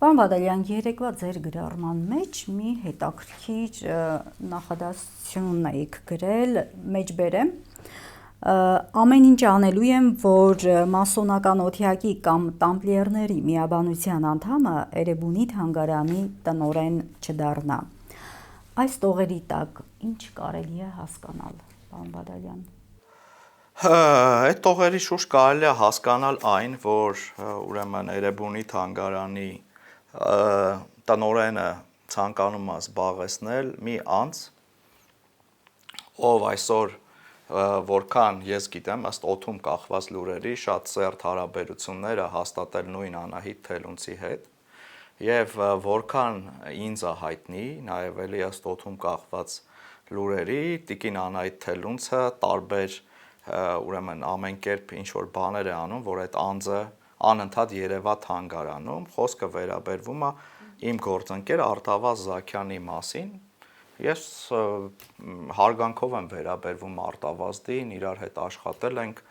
Պարոն Բադալյան, երեկվա ձեր գրառման մեջ մի հետաքրքիր նախադասություն եք գրել, մեջբերեմ, ամեն ինչ անելու եմ, որ մասոնական օթյակի կամ տամպլիերների միաբանության անդամը Էրեբունի թանգարանի տնօրեն չդառնա։ Այս տողերի տակ ինչ կարելի է հասկանալ, պարոն Բադալյան։ Այդ տողերի շուրջ կարելի է հասկանալ այն, որ ուրեմն Էրեբունի թանգարանի տնօրենը ցանկանում է զբաղեցնել մի անձ, ով այսօր որքան ես գիտեմ, ըստ օդում կախված լուրերի, շատ սերտ հարաբերությունները հաստատել նույն Անահիտ Թելունցի հետ, եւ որքան ինձ է հայտնի, նաեւ էլի ըստ օդում կախված լուրերի, տիկին Անահիտ Թելունցը տարբեր ուրեմն ամեն կերպ ինչ որ բաներ է անում, որ այդ անձը անընդհատ երևա թանգարանում, խոսքը վերաբերվում է իմ գործընկեր Արտավազդ Զաքյանի մասին։ Ես հարգանքով եմ վերաբերվում Արտավազդին, իրար հետ աշխատել ենք,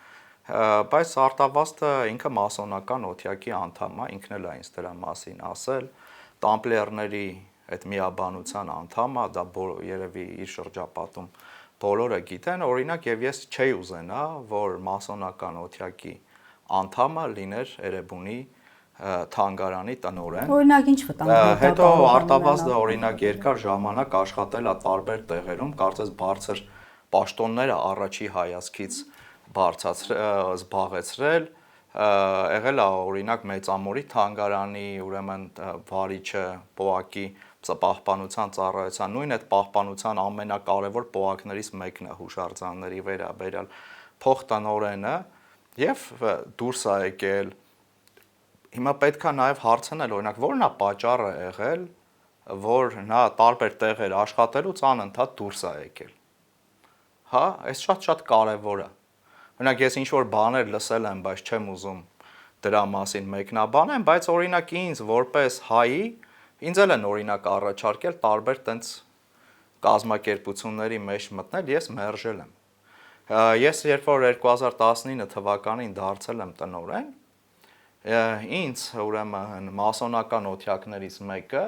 բայց Արտավազդը ինքը մասոնական օթյակի անդամ է, ինքն էլ է ինձ դրա մասին ասել, տամպլիերների այդ միաբանության անդամ է, դա երևի իր շրջապատում բոլորը գիտեն, օրինակ եւ ես չէի ուզենա, որ մասոնական օթյակի անդամը լիներ Էրեբունի թանգարանի տնօրեն։ Օրինակ ինչ վտանգ։ Հետո Արտավազդը օրինակ երկար ժամանակ աշխատել է տարբեր տեղերում, կարծես բարձր պաշտոնները առաջի հայացքից զբաղեցրել, եղել է օրինակ Մեծամորի թանգարանի, ուրեմն վարիչը, պոակի պահպանության ծառայության, նույն այդ պահպանության ամենակարևոր պոակներից մեկն է հուշարձանների վերաբերյալ փոխտնօրենը եւ դուրս է եկել։ Հիմա պետք է նաեւ հարցնել, օրինակ, ո՞րն է պատճառը եղել, որ նա տարբեր տեղեր աշխատելուց անընդհատ դուրս է եկել։ Հա, այս շատ կարևոր է։ Օրինակ ես ինչ որ բաներ լսել եմ, բայց չեմ ուզում դրա մասին մեկնաբանեմ, բայց օրինակ ինձ որպես հայի, ինձ էլ են օրինակ առաջարկել տարբեր տենց կազմակերպությունների մեջ մտնել, ես մերժել եմ։ Ես երբ որ 2019 թվականին դարձել եմ տնօրեն, ինձ ուրեմն մասոնական օթյակներից մեկը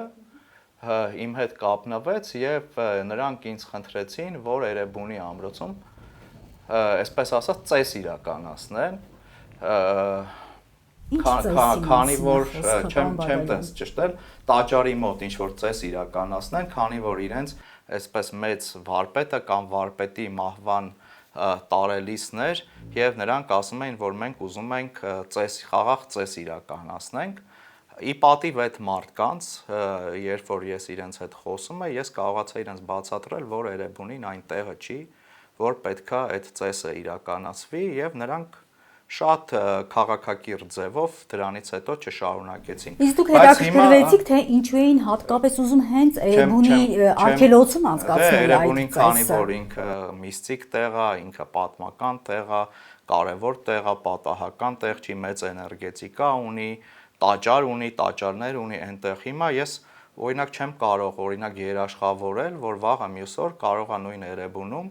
իմ հետ կապնվեց եւ նրանք ինձ խնդրեցին, որ Էրեբունի ամրոցում այսպես ասած ծես իրականացնեն, քանի որ չեմ տես ճշտել, տաճարի մոտ ինչ որ ծես իրականացնեն, քանի որ իրենց այսպես մեծ վարպետը կամ վարպետի մահվան տարելիցն էր եւ նրանք ասում էին, որ մենք ուզում ենք խաղաղ ծես իրականացնենք։ Ի պատիվ այդ մարդկանց, երբ որ ես իրենց հետ խոսում եմ, ես կարողացա իրենց բացատրել, որ Էրեբունին այն տեղը չի, որ պետքա այդ ծեսը իրականացվի եւ նրանք շատ քաղաքակիրթ ձևով դրանից հետո չշարունակեցին։ Իսկ դուք հետաքրքրվեցիք, թե ինչու էին հատկապես ուզում հենց Էրեբունի արգելոցում անցկացնել այդ Էրեբունին, քանի որ ինքը միստիկ տեղ է, ինքը պատմական տեղ է, կարևոր տեղ է, պատահական տեղ չի, մեծ էներգետիկա ունի, տաճար ունի, տաճարներ ունի այնտեղ։ Հիմա ես օրինակ չեմ կարող օրինակ երաշխավորել, որ վաղը մյուս օր կարող է նույն Էրեբունում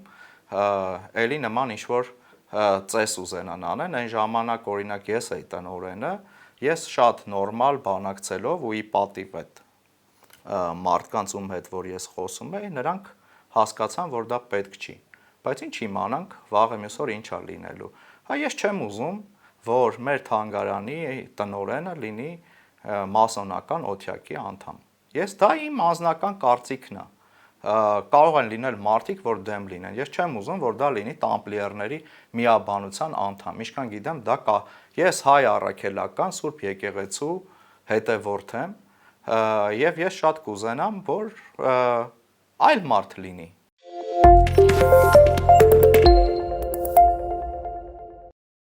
էլի նման ինչ-որ ծես ուզենան անեն, այն ժամանակ օրինակ ես էի տնօրենը, ես շատ նորմալ բանակցելով ու ի պատիվ այդ մարդկանց ում հետ որ ես խոսում էի, նրանք հասկացան, որ դա պետք չի։ Բայց ինչ իմանանք, վաղը մյուս օր ինչ է լինելու։ Հա ես չեմ ուզում, որ մեր թանգարանի տնօրենը լինի մասոնական օթյակի անդամ։ Ես դա իմ անձնական կարծիքն է։ Կարող են լինել մարդիկ, որ դեմ լինեն։ Ես չեմ ուզում, որ դա լինի տամպլիերների միաբանության անդամ։ Ինչքան գիտեմ, դա կա։ Ես հայ առաքելական Սուրբ եկեղեցու հետևորդ եմ, եւ ես շատ կուզենամ, որ այլ մարդ լինի։